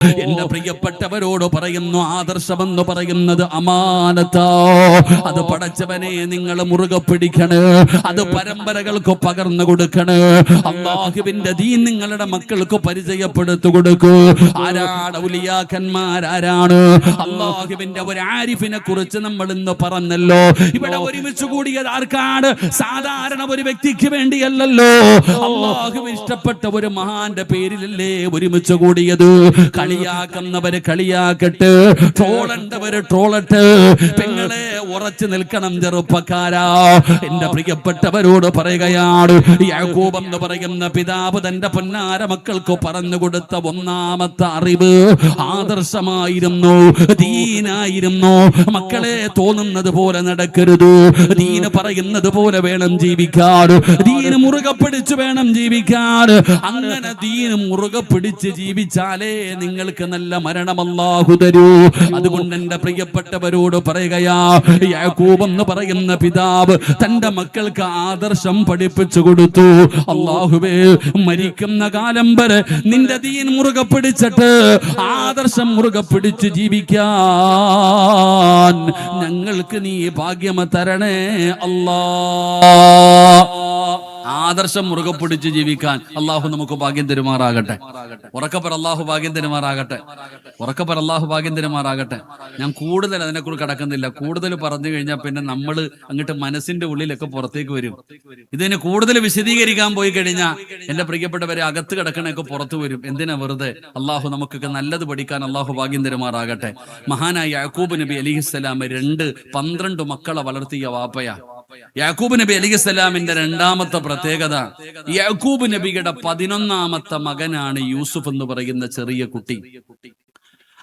എന്റെ പ്രിയപ്പെട്ടവരോട് പറയുന്നു, ആദർശമെന്ന് പറയുന്നത് അമാനത്താ. അത് പടച്ചവനെ നിങ്ങൾ മുറുകെ പിടിക്കണേ, അത് പരമ്പരകൾക്ക് പകർന്നു കൊടുക്കണേ. അല്ലാഹുവിന്റെ ദീൻ നിങ്ങളുടെ മക്കൾക്ക് പരിചയപ്പെടുത്തു കൊടുക്കൂ. ആരാണ് ഔലിയാക്കന്മാർ, ആരാണ്? അല്ലാഹുവിന്റെ ഒരു ആരിഫിനെ കുറിച്ച് നമ്മൾ ഇന്ന് പറഞ്ഞല്ലോ. ഇവിടെ ഒരുമിച്ച് കൂടിയത് ആർക്കാണ്? സാധാരണ ഒരു വ്യക്തിക്ക് വേണ്ടിയല്ലല്ലോ. അല്ലാഹു ഇഷ്ടപ്പെട്ട ഒരു മഹാന്റെ പേരിലല്ലേ ഒരുമിച്ച് കൂടിയത്. കളിയാക്കുന്നവര് കളിയാക്കട്ടെ, ട്രോളണ്ടവര് ട്രോളട്ടെ. പെങ്ങളെ ഉറച്ചു നിൽക്കണം ചെറുപ്പക്കാരാ. എന്റെ പ്രിയപ്പെട്ടവരോട് പറയുകയാണ്, യാക്കൂബ് എന്ന് പറയുന്ന പിതാവ് തന്റെ പൊന്നാര മക്കൾക്ക് പറഞ്ഞു കൊടുത്ത ഒന്നാമത്തെ അറിവ് ആദർശമായിരുന്നു, ദീനായിരുന്നു. മക്കളെ തോന്നുന്നത് പോലെ നടക്കരുത്, ദീന് പറയുന്നത് പോലെ വേണം ജീവിക്കാൻ, ദീന് മുറുകെ പിടിച്ചു വേണം ജീവിക്കാൻ. അങ്ങനെ ദീന് മുറുകെ പിടിച്ച് ജീവിച്ചാലേ നിങ്ങൾക്ക് നല്ല മരണം അല്ലാഹു തരൂ. അതുകൊണ്ട് എന്റെ പ്രിയപ്പെട്ടവരോട് പറയുകയാ, യാക്കൂബ് എന്ന് പറയുന്ന പിതാവ് തന്റെ മക്കൾക്ക് ആദർശം പഠിപ്പിച്ചു കൊടുത്തു. അല്ലാഹുവേ, മരിക്കുന്ന കാലം വരെ നിന്റെ ദീൻ മുറുകെ പിടിച്ചിട്ട് ആദർശം മുറുകെ പിടിച്ച് ജീവിക്കാൻ ഞങ്ങൾക്ക് നീ ഭാഗ്യം തരണേ അല്ലാ. ആദർശം മുറുകെ പിടിച്ച് ജീവിക്കാൻ അള്ളാഹു നമുക്ക് ഭാഗ്യം തരുമാറാകട്ടെ. ഉറക്കപ്പർ അള്ളാഹു ഭാഗ്യം തരുമാറാകട്ടെ. ഉറക്കപ്പർ അള്ളാഹു ഭാഗ്യം തരുമാറാകട്ടെ. ഞാൻ കൂടുതൽ അതിനെക്കുറിച്ച് കടക്കുന്നില്ല. കൂടുതൽ പറഞ്ഞു കഴിഞ്ഞാൽ പിന്നെ നമ്മൾ അങ്ങോട്ട് മനസ്സിന്റെ ഉള്ളിലൊക്കെ പുറത്തേക്ക് വരും. ഇതിന് കൂടുതൽ വിശദീകരിക്കാൻ പോയി കഴിഞ്ഞാൽ എന്റെ പ്രിയപ്പെട്ടവരെ അകത്ത് കിടക്കണൊക്കെ പുറത്തു വരും. എന്തിനാ വെറുതെ? അള്ളാഹു നമുക്കൊക്കെ നല്ലത് പഠിക്കാൻ അള്ളാഹു ഭാഗ്യം തരുമാറാകട്ടെ. മഹാനായ യാക്കൂബ് നബി അലൈഹിസ്സലാം 12 മക്കളെ വളർത്തിയ വാപ്പയാ. യാക്കൂബ് നബി അലൈഹിസ്സലാമിന്റെ രണ്ടാമത്തെ പ്രത്യേകത, യാക്കൂബ് നബിയുടെ 11ാമത്തെ മകനാണ് യൂസുഫ് എന്ന് പറയുന്ന ചെറിയ കുട്ടി.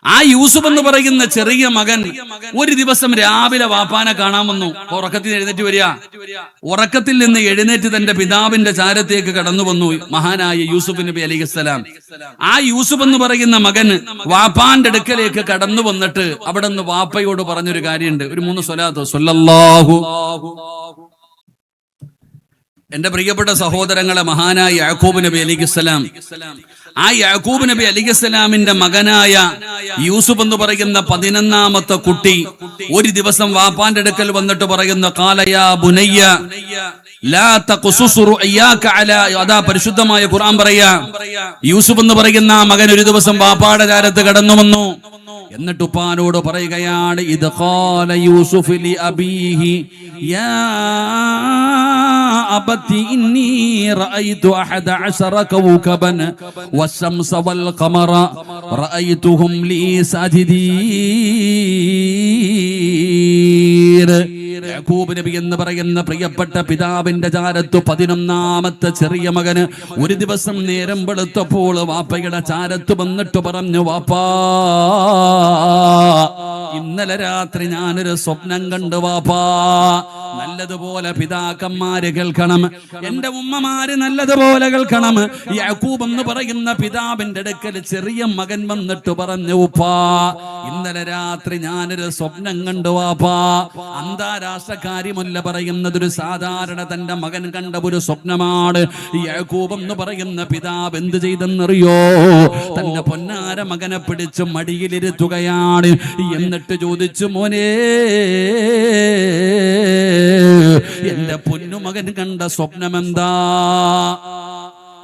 ആ യൂസുഫ് എന്ന് പറയുന്ന ചെറിയ മകൻ ഒരു ദിവസം രാവിലെ വാപ്പാനെ കാണാൻ വന്നു. ഉറക്കത്തിൽ എഴുന്നേറ്റ് വരിക. ഉറക്കത്തിൽ നിന്ന് എഴുന്നേറ്റ് തന്റെ പിതാവിന്റെ ചാരത്തേക്ക് കടന്നു വന്നു മഹാനായ യൂസുഫ് നബി അലൈഹിസ്സലാം. ആ യൂസുഫ് എന്ന് പറയുന്ന മകൻ വാപ്പാന്റെ അടുക്കലേക്ക് കടന്നു വന്നിട്ട് അവിടെ നിന്ന് വാപ്പയോട് പറഞ്ഞൊരു കാര്യമുണ്ട്. ഒരു 3 സ്വലാത്ത് സ്വല്ലല്ലാഹു. എന്റെ പ്രിയപ്പെട്ട സഹോദരങ്ങളെ, മഹാനായ യാക്കൂബ് നബി അലൈഹിസ്സലാം, ആ യാക്കൂബ് നബി അലൈഹിസ്സലാമിന്റെ മകനായ യൂസുഫ് എന്ന് പറയുന്ന 11ാമത്തെ കുട്ടി ഒരു ദിവസം വാപ്പാന്റെ അടുക്കൽ വന്നിട്ട് പറയുന്നു, ഖാല യാ ബുനയ്യ ലാ തഖ്സുസ് റുഅയാക അലാ. അതാ പരിശുദ്ധമായ ഖുർആൻ പറയാ, യൂസുഫ് എന്ന് പറയുന്ന ആ മകൻ ഒരു ദിവസം വാപ്പാടെ ചാരത്ത് കടന്നു വന്നു. എന്നിട്ട് ഉപ്പാനോട് പറയുകയാണ്, ഇദ് ഖാല യൂസുഫ് ലി അബീഹി യാ അബതി ഇന്നി റഅയ്തു 11 കൗകബൻ വശംസ വൽ ഖമറ റഅയ്തുഹും ലീ സാജിദീൻ. യാക്കൂബ് നബി എന്ന് പറയുന്ന പ്രിയപ്പെട്ട പിതാവിന്റെ ചാരത്ത് 11ാമത്തെ ചെറിയ മകന് ഒരു ദിവസം നേരം വെളുത്തപ്പോൾ വാപ്പയുടെ ചാരത്ത് വന്നിട്ട് പറഞ്ഞു, വാപ്പാ, ഇന്നലെ രാത്രി ഞാനൊരു സ്വപ്നം കണ്ടു വാപ്പാ. നല്ലതുപോലെ പിതാക്കന്മാര് കേൾക്കണം, എന്റെ ഉമ്മമാര് നല്ലതുപോലെ കേൾക്കണം. യാക്കൂബ് എന്ന് പറയുന്ന പിതാവിന്റെ അടുക്കൽ ചെറിയ മകൻ വന്നിട്ട് പറഞ്ഞു, ഉപ്പാ, ഇന്നലെ രാത്രി ഞാനൊരു സ്വപ്നം കണ്ടു വാപ്പാ. അന്താരാഷ്ട്ര കാര്യമല്ല പറയുന്നത്, ഒരു സാധാരണ തന്റെ മകൻ കണ്ട ഒരു സ്വപ്നമാണ്. യാക്കൂബ് എന്ന് പറയുന്ന പിതാവ് എന്ത് ചെയ്തെന്നറിയോ? തന്റെ പൊന്നാര മകനെ പിടിച്ച് മടിയിലിരുത്തുകയാണ്. എന്നിട്ട് ചോദിച്ചു, മോനെ, എന്റെ പൊന്നുമകൻ കണ്ട സ്വപ്നം എന്താ?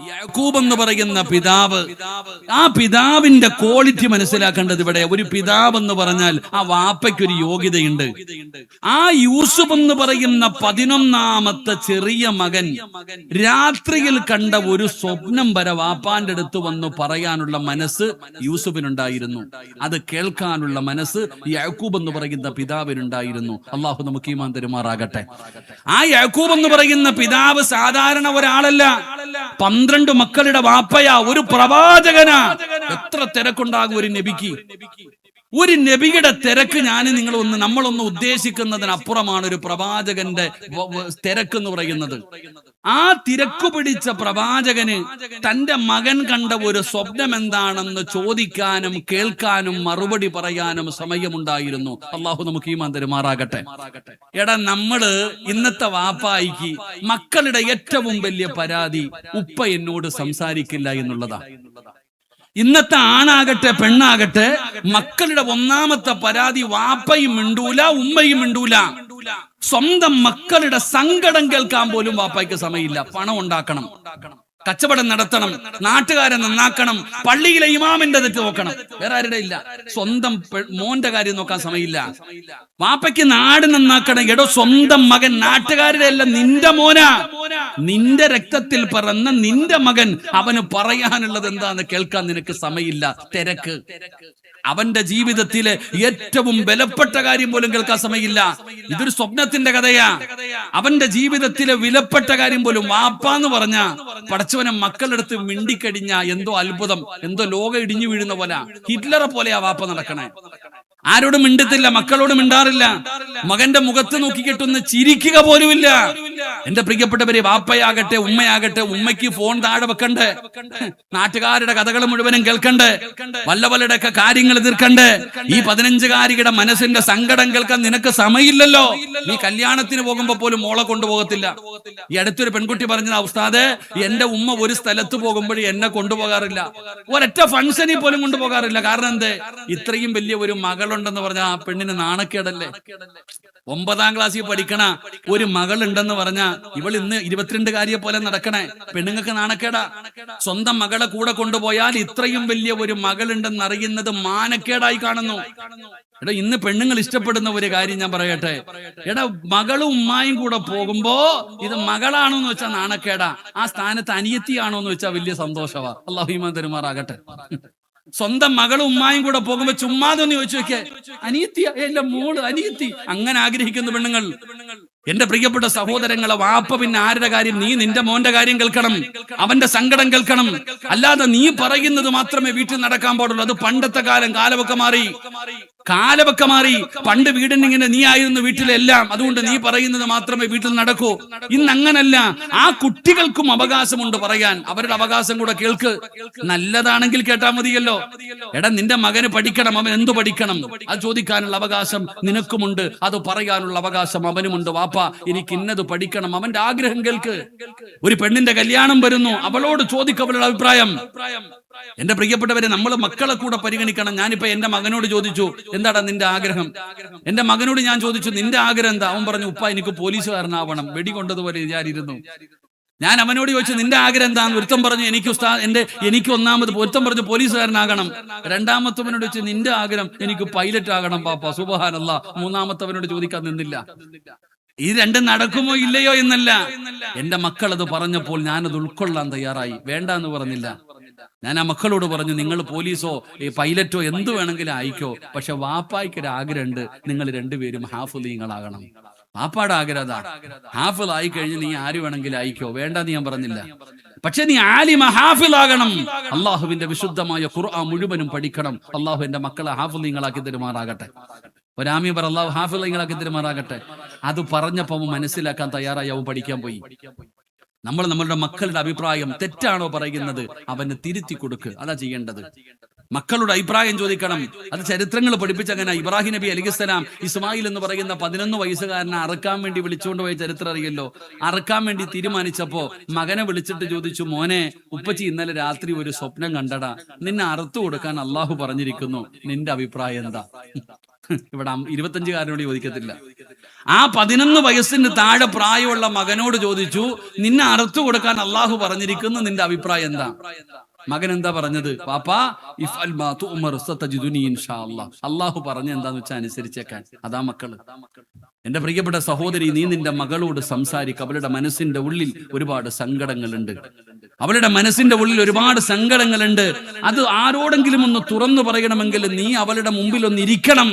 യാക്കൂബ് എന്ന് പറയുന്ന പിതാവ്, ആ പിതാവിന്റെ ക്വാളിറ്റി മനസ്സിലാക്കേണ്ടത് ഇവിടെ. ഒരു പിതാവ് എന്ന് പറഞ്ഞാൽ ആ വാപ്പയ്ക്കൊരു യോഗ്യതയുണ്ട്. ആ യൂസുഫ് എന്ന് പറയുന്ന 11ാമത്തെ ചെറിയ മകൻ രാത്രിയിൽ കണ്ട ഒരു സ്വപ്നം വരെ വാപ്പാന്റെ അടുത്ത് വന്ന് പറയാനുള്ള മനസ്സ് യൂസുഫിനുണ്ടായിരുന്നു. അത് കേൾക്കാനുള്ള മനസ്സ് യാക്കൂബ് എന്ന് പറയുന്ന പിതാവിനുണ്ടായിരുന്നു. അള്ളാഹു നമുക്ക് ഈമാൻ തരുമാറാകട്ടെ. ആ യാക്കൂബ് എന്ന് പറയുന്ന പിതാവ് സാധാരണ ഒരാളല്ല. 12 മക്കളുടെ വാപ്പയാ, ഒരു പ്രവാചകനാ. എത്ര തിരക്കുണ്ടാകും ഒരു നബിക്ക്? ഒരു നബിയുടെ തിരക്ക് നമ്മളൊന്ന് ഉദ്ദേശിക്കുന്നതിനപ്പുറമാണ് ഒരു പ്രവാചകന്റെ തിരക്ക് എന്ന് പറയുന്നത്. ആ തിരക്കു പിടിച്ച പ്രവാചകന് തന്റെ മകൻ കണ്ട ഒരു സ്വപ്നം എന്താണെന്ന് ചോദിക്കാനും കേൾക്കാനും മറുപടി പറയാനും സമയമുണ്ടായിരുന്നു. അള്ളാഹു നമുക്ക് ഈമാൻ തരുമാറാകട്ടെ. എടാ, നമ്മള് ഇന്നത്തെ വാപ്പായിക്ക് മക്കളുടെ ഏറ്റവും വലിയ പരാതി ഉപ്പ എന്നോട് സംസാരിക്കില്ല എന്നുള്ളതാ. ഇന്നത്തെ ആണാകട്ടെ പെണ്ണാകട്ടെ മക്കളുടെ ഒന്നാമത്തെ പരാതി വാപ്പയും മിണ്ടൂല ഉമ്മയും മിണ്ടൂല. സ്വന്തം മക്കളുടെ സങ്കടം കേൾക്കാൻ പോലും വാപ്പയ്ക്ക് സമയമില്ല. പണം ഉണ്ടാക്കണം, കച്ചവടം നടത്തണം, നാട്ടുകാരെ നന്നാക്കണം, പള്ളിയിലെ ഇമാമിന്റെ തെറ്റ് നോക്കണം, വേറെ ആരുടെ ഇല്ല. സ്വന്തം മോന്റെ കാര്യം നോക്കാൻ സമയമില്ല. വാപ്പയ്ക്ക് നാട് നന്നാക്കണം. എടോ, സ്വന്തം മകൻ നാട്ടുകാരുടെ അല്ല, നിന്റെ മോനാ, നിന്റെ രക്തത്തിൽ പിറന്ന നിന്റെ മകൻ. അവന് പറയാനുള്ളത് എന്താന്ന് കേൾക്കാൻ നിനക്ക് സമയമില്ല. തിരക്ക്. അവന്റെ ജീവിതത്തിലെ ഏറ്റവും വിലപ്പെട്ട കാര്യം പോലും കേൾക്കാൻ സമയമില്ല. ഇതൊരു സ്വപ്നത്തിന്റെ കഥയാ. അവന്റെ ജീവിതത്തിലെ വിലപ്പെട്ട കാര്യം പോലും വാപ്പാന്ന് പറഞ്ഞ പടച്ചവനെ മക്കളെടുത്ത് മിണ്ടിക്കടിഞ്ഞ എന്തോ അത്ഭുതം, എന്തോ ലോകം ഇടിഞ്ഞു വീഴുന്ന പോലെ. ഹിറ്റ്ലറെ പോലെയാ വാപ്പ നടക്കണേ. ആരോടും മിണ്ടത്തില്ല, മക്കളോട് മിണ്ടാറില്ല, മകന്റെ മുഖത്ത് നോക്കിക്കിട്ടൊന്ന് ചിരിക്കുക പോലുമില്ല. എന്റെ പ്രിയപ്പെട്ടവരെ, വാപ്പയാകട്ടെ ഉമ്മയാകട്ടെ, ഉമ്മയ്ക്ക് ഫോൺ താഴെ വെക്കണ്ടേ, നാട്ടുകാരുടെ കഥകൾ മുഴുവനും കേൾക്കണ്ടേ, വല്ലവരുടെ ഒക്കെ കാര്യങ്ങൾ തീർക്കണ്ടേ. ഈ 15-കാരിയുടെ മനസ്സിന്റെ സങ്കടം കേൾക്കാൻ നിനക്ക് സമയമില്ലല്ലോ. നീ കല്യാണത്തിന് പോകുമ്പോ പോലും മോളെ കൊണ്ടുപോകത്തില്ല. ഈ അടുത്തൊരു പെൺകുട്ടി പറഞ്ഞത്, ഉസ്താദേ, എന്റെ ഉമ്മ ഒരു സ്ഥലത്ത് പോകുമ്പോഴും എന്നെ കൊണ്ടുപോകാറില്ല, ഒരൊറ്റ ഫംഗ്ഷനിൽ പോലും കൊണ്ടുപോകാറില്ല. കാരണം എന്തേ? ഇത്രയും വലിയ ഒരു മകളുണ്ടെന്ന് പറഞ്ഞാൽ ആ പെണ്ണിന് നാണക്കേടല്ലേ. 9ാം ക്ലാസ്സിൽ പഠിക്കണ ഒരു മകളുണ്ടെന്ന് പറഞ്ഞാ ഇവൾ ഇന്ന് 22-കാരിയെ പോലെ നടക്കണേ. പെണ്ണുങ്ങൾക്ക് നാണക്കേടാ. സ്വന്തം മകളെ കൂടെ കൊണ്ടുപോയാൽ ഇത്രയും വലിയ ഒരു മകളുണ്ടെന്ന് അറിയുന്നത് മാനക്കേടായി കാണുന്നു. എടാ, ഇന്ന് പെണ്ണുങ്ങൾ ഇഷ്ടപ്പെടുന്ന ഒരു കാര്യം ഞാൻ പറയട്ടെ. എടാ, മകളും ഉമ്മായും കൂടെ പോകുമ്പോ ഇത് മകളാണോ എന്ന് വെച്ചാൽ നാണക്കേടാ, ആ സ്ഥാനത്ത് അനിയത്തിയാണോ എന്ന് വെച്ചാൽ വലിയ സന്തോഷവാ. അല്ലാഹു ഈമാൻ തരുമാറാകട്ടെ. സ്വന്തം മകളും ഉമ്മായും കൂടെ പോകുമ്പോ ചുമ്മാതൊന്ന് ചോദിച്ചു വെക്കേ, അനിയത്തിയ, എന്റെ മോള് അനിയത്തി, അങ്ങനെ ആഗ്രഹിക്കുന്ന പെണ്ണുങ്ങൾ. എന്റെ പ്രിയപ്പെട്ട സഹോദരങ്ങളെ, വാപ്പ പിന്നെ ആരുടെ കാര്യം? നീ നിന്റെ മോന്റെ കാര്യം കേൾക്കണം, അവന്റെ സങ്കടം കേൾക്കണം. അല്ലാതെ നീ പറയുന്നത് മാത്രമേ വീട്ടിൽ നടക്കാൻ പാടുള്ളൂ. അത് പണ്ടത്തെ കാലം. കാലമൊക്കെ മാറി. പണ്ട് വീടിനിങ്ങനെ നീ ആയിരുന്നു വീട്ടിലെല്ലാം, അതുകൊണ്ട് നീ പറയുന്നത് മാത്രമേ വീട്ടിൽ നടക്കൂ. ഇന്ന് അങ്ങനല്ല. ആ കുട്ടികൾക്കും അവകാശമുണ്ട് പറയാൻ. അവരുടെ അവകാശം കൂടെ കേൾക്ക്. നല്ലതാണെങ്കിൽ കേട്ടാ മതിയല്ലോ. എടാ, നിന്റെ മകന് പഠിക്കണം, അവൻ എന്തു പഠിക്കണം, അത് ചോദിക്കാനുള്ള അവകാശം നിനക്കുമുണ്ട്, അത് പറയാനുള്ള അവകാശം അവനുമുണ്ട്. വാപ്പ, എനിക്ക് ഇന്നത് പഠിക്കണം, അവന്റെ ആഗ്രഹം കേൾക്ക്. ഒരു പെണ്ണിന്റെ കല്യാണം വരുന്നു, അവളോട് ചോദിക്കും അവളുടെ അഭിപ്രായം. എന്റെ പ്രിയപ്പെട്ടവരെ, നമ്മൾ മക്കളെ കൂടെ പരിഗണിക്കണം. ഞാനിപ്പോ എന്റെ മകനോട് ചോദിച്ചു, എന്താടാ നിന്റെ ആഗ്രഹം? എന്റെ മകനോട് ഞാൻ ചോദിച്ചു, നിന്റെ ആഗ്രഹം എന്താ? അവൻ പറഞ്ഞു, ഉപ്പ, എനിക്ക് പോലീസുകാരനാവണം. വെടി കൊണ്ടതുപോലെ വിചാരിയിരുന്നു. ഞാൻ അവനോട് ചോദിച്ചു, നിന്റെ ആഗ്രഹം എന്താന്ന്? ഒരുത്തം പറഞ്ഞു, എനിക്ക് ഒന്നാമത് ഒരുത്തം പറഞ്ഞു പോലീസുകാരനാകണം. രണ്ടാമത്തവനോട് ചോദിച്ചു, നിന്റെ ആഗ്രഹം? എനിക്ക് പൈലറ്റ് ആകണം പാപ്പ. സുബ്ഹാനല്ലാഹ്. മൂന്നാമത്തവനോട് ചോദിക്കാൻ നിന്നില്ല. ഈ രണ്ടും നടക്കുമോ ഇല്ലയോ എന്നല്ല. എന്റെ മക്കൾ അത് പറഞ്ഞപ്പോൾ ഞാനത് ഉൾക്കൊള്ളാൻ തയ്യാറായി. വേണ്ട എന്ന് പറഞ്ഞില്ല. ഞാൻ ആ മക്കളോട് പറഞ്ഞു, നിങ്ങൾ പോലീസോ പൈലറ്റോ എന്ത് വേണമെങ്കിലും ആയിക്കോ, പക്ഷെ വാപ്പായ്ക്കൊരു ആഗ്രഹമുണ്ട്, നിങ്ങൾ രണ്ടുപേരും ഹാഫിളീങ്ങളാകണം. വാപ്പാടെ ആഗ്രഹം അതാ. ഹാഫിൾ ആയി കഴിഞ്ഞ് നീ ആര് വേണമെങ്കിലും ആയിക്കോ, വേണ്ടെന്ന് ഞാൻ പറഞ്ഞില്ല. പക്ഷെ നീ ആലിമ ഹാഫിളാകണം. അള്ളാഹുവിന്റെ വിശുദ്ധമായ ഖുർആൻ മുഴുവനും പഠിക്കണം. അള്ളാഹു എന്റെ മക്കളെ ഹാഫിളീങ്ങളാക്കി തരുമാറാകട്ടെ. ഒരാമി പറ, അള്ളാഹു ഹാഫിളീങ്ങളാക്കി തരുമാറാകട്ടെ. അത് പറഞ്ഞപ്പോ മനസ്സിലാക്കാൻ തയ്യാറായി, അവൻ പഠിക്കാൻ പോയി. നമ്മൾ നമ്മളുടെ മക്കളുടെ അഭിപ്രായം തെറ്റാണോ പറയുന്നത്, അവന് തിരുത്തി കൊടുക്കുക. അതാ ചെയ്യേണ്ടത്. മക്കളുടെ അഭിപ്രായം ചോദിക്കണം. അത് ചരിത്രങ്ങൾ പഠിപ്പിച്ചങ്ങനെ. ഇബ്രാഹിം നബി അലൈഹിസ്സലാം ഇസ്മായിൽ എന്ന് പറയുന്ന 11 വയസ്സുകാരനെ അറക്കാൻ വേണ്ടി വിളിച്ചുകൊണ്ട് പോയ ചരിത്രം അറിയല്ലോ. അറക്കാൻ വേണ്ടി തീരുമാനിച്ചപ്പോ മകനെ വിളിച്ചിട്ട് ചോദിച്ചു, മോനെ, ഉപ്പച്ചി ഇന്നലെ രാത്രി ഒരു സ്വപ്നം കണ്ടടാ, നിന്നെ അറുത്തു കൊടുക്കാൻ അള്ളാഹു പറഞ്ഞിരിക്കുന്നു, നിന്റെ അഭിപ്രായം എന്താ? ഇവിടെ 25-കാരനോട് ചോദിക്കത്തില്ല. ആ 11 വയസ്സിന് താഴെ പ്രായമുള്ള മകനോട് ചോദിച്ചു, നിന്നെ അറുത്തു കൊടുക്കാൻ അള്ളാഹു പറഞ്ഞിരിക്കുന്നു, നിന്റെ അഭിപ്രായം എന്താ? മകൻ എന്താ പറഞ്ഞത്? പാപ്പാ, ഇഫ്അൽ മാ തുഅ്മർ സതജിദുനി ഇൻഷാ അല്ലാഹ്. അള്ളാഹു പറഞ്ഞ എന്താന്ന് വെച്ചാൽ അനുസരിച്ചേക്കാൻ. അതാ മക്കള്. എന്റെ പ്രിയപ്പെട്ട സഹോദരി, നീ നിന്റെ മകളോട് സംസാരിക്കുക. അവളുടെ മനസ്സിന്റെ ഉള്ളിൽ ഒരുപാട് സങ്കടങ്ങളുണ്ട്. അവളുടെ മനസ്സിന്റെ ഉള്ളിൽ ഒരുപാട് സങ്കടങ്ങളുണ്ട്. അത് ആരോടെങ്കിലും ഒന്ന് തുറന്നു പറയണമെങ്കിൽ നീ അവളുടെ മുമ്പിൽ ഒന്ന് ഇരിക്കണം.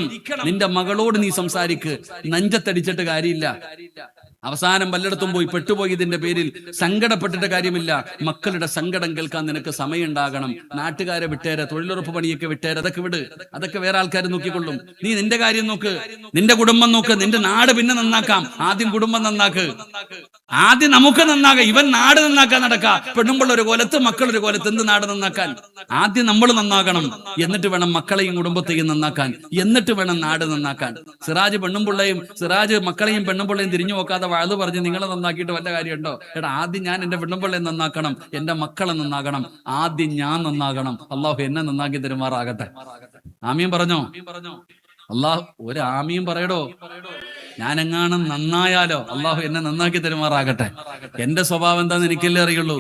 നിന്റെ മകളോട് നീ സംസാരിക്ക്. നെഞ്ചത്തടിച്ചിട്ട് കാര്യമില്ല. അവസാനം വല്ലയിടത്തും പോയി പെട്ടുപോയതിന്റെ പേരിൽ സങ്കടപ്പെട്ടിട്ട് കാര്യമില്ല. മക്കളുടെ സങ്കടം കേൾക്കാൻ നിനക്ക് സമയം ഉണ്ടാകണം. നാട്ടുകാരെ വിട്ടേരെ, തൊഴിലുറപ്പ് പണിയൊക്കെ വിട്ടേരെ, അതൊക്കെ വിട്. അതൊക്കെ വേറെ ആൾക്കാർ നോക്കിക്കൊള്ളും. നീ നിന്റെ കാര്യം നോക്ക്, നിന്റെ കുടുംബം നോക്ക്. നിന്റെ നാട് പിന്നെ നന്നാക്കാം. ആദ്യം കുടുംബം നന്നാക്ക്. ആദ്യം നമുക്ക് നന്നാക്കാം. ഇവൻ നാട് നന്നാക്കാൻ നടക്കാം. പെണ്ണുമ്പോൾ ഒരു കൊലത്ത്, മക്കളൊരു കൊലത്ത്. എന്ത് നാട് നന്നാക്കാൻ? ആദ്യം നമ്മൾ നന്നാകണം. എന്നിട്ട് വേണം മക്കളെയും കുടുംബത്തെയും നന്നാക്കാൻ. എന്നിട്ട് വേണം നാട് നന്നാക്കാൻ. സിറാജ് മക്കളെയും പെണ്ണുമ്പിള്ളയും തിരിഞ്ഞു നോക്കാതെ വഅദ് പറഞ്ഞ് നിങ്ങളെ നന്നാക്കിയിട്ട് വല്ല കാര്യമുണ്ടോ? എടാ, ആദ്യം ഞാൻ എന്റെ പെണ്ണുമ്പിള്ളയെ നന്നാക്കണം, എന്റെ മക്കളെ നന്നാകണം, ആദ്യം ഞാൻ നന്നാകണം. അള്ളാഹു എന്നെ നന്നാക്കി തരുമാറാകട്ടെ. ആമീൻ പറഞ്ഞോ? അള്ളാഹു ഒരു ആമീൻ പറയടോ. ഞാനെങ്ങാനും നന്നായാലോ അള്ളാഹു എന്നെ നന്നാക്കി തരുമാറാകട്ടെ. എന്റെ സ്വഭാവം എന്താന്ന് എനിക്കല്ലേ അറിയുള്ളൂ.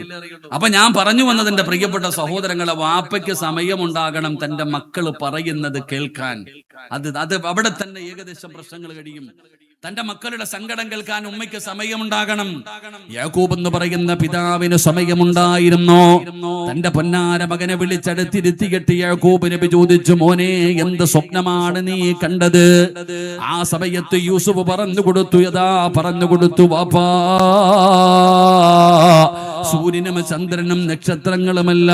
അപ്പൊ ഞാൻ പറഞ്ഞു വന്നതിന്റെ പ്രിയപ്പെട്ട സഹോദരങ്ങളെ, വാപ്പയ്ക്ക് സമയമുണ്ടാകണം തന്റെ മക്കള് പറയുന്നത് കേൾക്കാൻ. അത് അവിടെ തന്നെ ഏകദേശം പ്രശ്നങ്ങൾ കഴിയും. തന്റെ മക്കളുടെ സങ്കടം കേൾക്കാൻ ഉമ്മയ്ക്ക് സമയമുണ്ടാകണം. യാക്കൂബ് എന്ന് പറയുന്ന പിതാവിന് സമയമുണ്ടായിരുന്നു. തന്റെ പൊന്നാര മകനെ വിളിച്ചടുത്തിരുത്തി കെട്ടി യാക്കൂബ് നബി ചോദിച്ചു, മോനെ, എന്ത് സ്വപ്നമാണ് നീ കണ്ടത്? ആ സമയത്ത് യൂസുഫ് പറഞ്ഞു കൊടുത്തു, വാപ്പാ, സൂര്യനും ചന്ദ്രനും നക്ഷത്രങ്ങളുമല്ല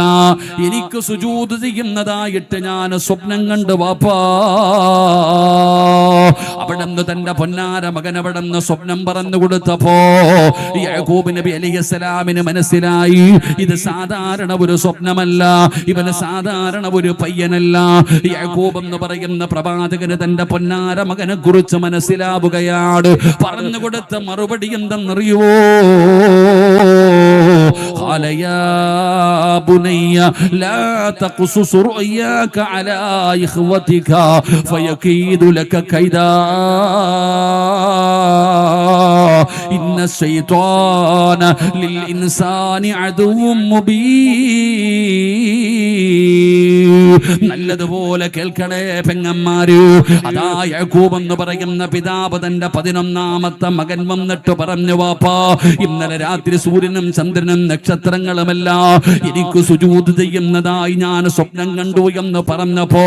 എനിക്ക് സുജൂദ് ചെയ്യുന്നതായിട്ട് ഞാൻ സ്വപ്നം കണ്ടു വാപ്പാ. അവിടുന്ന് തന്റെ പൊന്നാര മകൻ അവിടുന്ന് സ്വപ്നം പറഞ്ഞു കൊടുത്തപ്പോ യാക്കൂബ് നബി അലൈഹിസ്സലാമിന് മനസ്സിലായി, ഇത് സാധാരണ ഒരു സ്വപ്നമല്ല, ഇവന് സാധാരണ ഒരു പയ്യനല്ല. യാക്കൂബ് എന്ന് പറയുന്ന പ്രവാചകന് തന്റെ പൊന്നാര മകനെ കുറിച്ച് മനസ്സിലാവുകയാണ്. പറഞ്ഞു കൊടുത്ത മറുപടി എന്തെന്നറിയുവോ? قال يا بني لا تقصص رؤياك على إخوتك فيكيد لك كيدا إن الشيطان للإنسان عدو مبين. നല്ലതുപോലെ കേൾക്കണേ പെങ്ങന്മാര്. അതാ യാക്കൂബ് എന്ന് പറയുന്ന പിതാവ് തന്റെ 11ാമത്തെ മകൻ വന്നിട്ട് പറഞ്ഞു, വാപ്പാ, ഇന്നലെ രാത്രി സൂര്യനും ചന്ദ്രനും നക്ഷത്രങ്ങളുമല്ല എനിക്ക് സുജൂദ് ചെയ്യുന്നതായി ഞാൻ സ്വപ്നം കണ്ടു എന്ന് പറഞ്ഞപ്പോ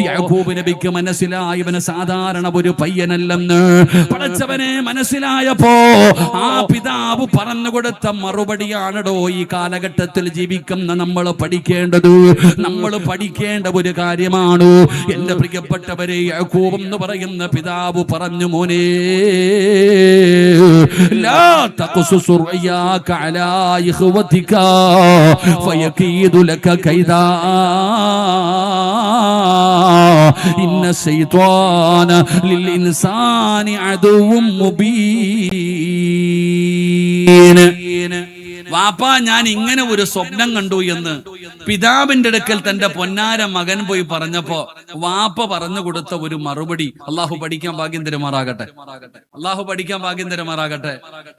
യാക്കൂബ് നബിക്ക് മനസ്സിലായി, ഇവന് സാധാരണ ഒരു പയ്യനല്ലെന്ന്. പടച്ചവനെ മനസ്സിലായപ്പോ ആ പിതാവ് പറഞ്ഞു കൊടുത്ത മറുപടിയാണടോ ഈ കാലഘട്ടത്തിൽ ജീവിക്കുന്ന നമ്മൾ പഠിക്കേണ്ടത്. നമ്മൾ പഠിക്കേണ്ട ഒരു കാര്യമാണ്. എന്റെ പ്രിയപ്പെട്ടവരെ, യാക്കൂബ് എന്ന് പറയുന്ന പിതാവ് പറഞ്ഞു, മോനെ, ലാ തഖ്സുസ് റുയാക അലാ ഇഖ്വതിക ഫയകീദു ലക കൈദാ ഇന്ന ശൈത്വാന ലിൽ ഇൻസാനി അദുവ്വും മുബീൻ. വാപ്പാ, ഞാൻ ഇങ്ങനെ ഒരു സ്വപ്നം കണ്ടു എന്ന് പിതാവിന്റെ അടുക്കൽ തന്റെ പൊന്നാര മകൻ പോയി പറഞ്ഞപ്പോ വാപ്പ പറഞ്ഞു കൊടുത്ത ഒരു മറുപടി അള്ളാഹു പഠിക്കാൻ ഭാഗ്യം തരുമാറാകട്ടെ. അള്ളാഹു പഠിക്കാൻ ഭാഗ്യം തരുമാറാകട്ടെ.